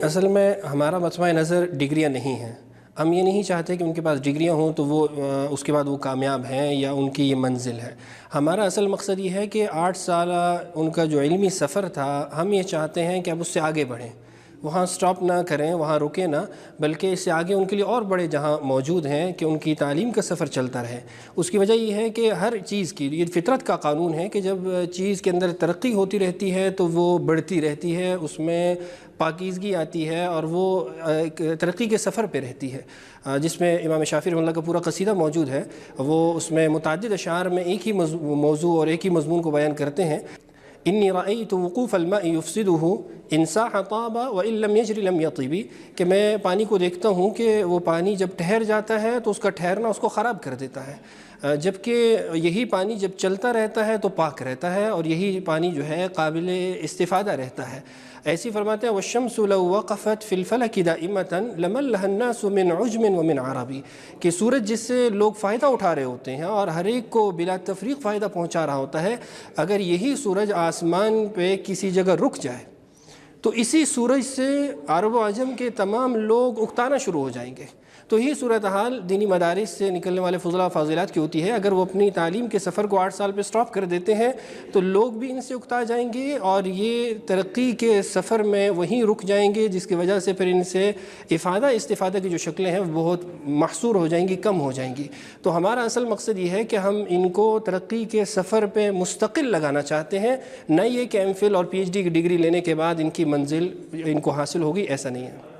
اصل میں ہمارا مسئلہ نظر ڈگریاں نہیں ہیں۔ ہم یہ نہیں چاہتے کہ ان کے پاس ڈگریاں ہوں تو وہ اس کے بعد وہ کامیاب ہیں یا ان کی یہ منزل ہے۔ ہمارا اصل مقصد یہ ہے کہ 8 سالہ ان کا جو علمی سفر تھا، ہم یہ چاہتے ہیں کہ اب اس سے آگے بڑھیں، وہاں سٹاپ نہ کریں، وہاں رکیں نہ، بلکہ اس سے آگے ان کے لیے اور بڑے جہاں موجود ہیں کہ ان کی تعلیم کا سفر چلتا رہے۔ اس کی وجہ یہ ہے کہ ہر چیز کی یہ فطرت کا قانون ہے کہ جب چیز کے اندر ترقی ہوتی رہتی ہے تو وہ بڑھتی رہتی ہے، اس میں پاکیزگی آتی ہے اور وہ ایک ترقی کے سفر پہ رہتی ہے، جس میں امام شافعی رحمہ اللہ کا پورا قصیدہ موجود ہے۔ وہ اس میں متعدد اشعار میں ایک ہی موضوع اور ایک ہی مضمون کو بیان کرتے ہیں۔ انی رأیت وقوف الماء یفسدہ ان ساح طاب وان لم یجر لم یطب، کہ میں پانی کو دیکھتا ہوں کہ وہ پانی جب ٹھہر جاتا ہے تو اس کا ٹھہرنا اس کو خراب کر دیتا ہے، جبکہ یہی پانی جب چلتا رہتا ہے تو پاک رہتا ہے اور یہی پانی جو ہے قابل استفادہ رہتا ہے۔ ایسی فرماتے ہیں والشمس لو وقفت فی الفلک دائمۃ لملها الناس من عجم ومن عرب، کہ سورج جس سے لوگ فائدہ اٹھا رہے ہوتے ہیں اور ہر ایک کو بلا تفریق فائدہ پہنچا رہا ہوتا ہے، اگر یہی سورج آسمان پہ کسی جگہ رک جائے تو اسی سورج سے عرب و عجم کے تمام لوگ اکتانا شروع ہو جائیں گے۔ تو یہ صورتحال دینی مدارس سے نکلنے والے فضلاء فاضلات کی ہوتی ہے۔ اگر وہ اپنی تعلیم کے سفر کو 8 سال پہ سٹاپ کر دیتے ہیں تو لوگ بھی ان سے اکتا جائیں گے اور یہ ترقی کے سفر میں وہیں رک جائیں گے، جس کی وجہ سے پھر ان سے استفادہ کی جو شکلیں ہیں وہ بہت محصور ہو جائیں گی، کم ہو جائیں گی۔ تو ہمارا اصل مقصد یہ ہے کہ ہم ان کو ترقی کے سفر پہ مستقل لگانا چاہتے ہیں، نہ یہ کہ ایم فل اور پی ایچ ڈی کی ڈگری لینے کے بعد ان کی منزل ان کو حاصل ہوگی، ایسا نہیں ہے۔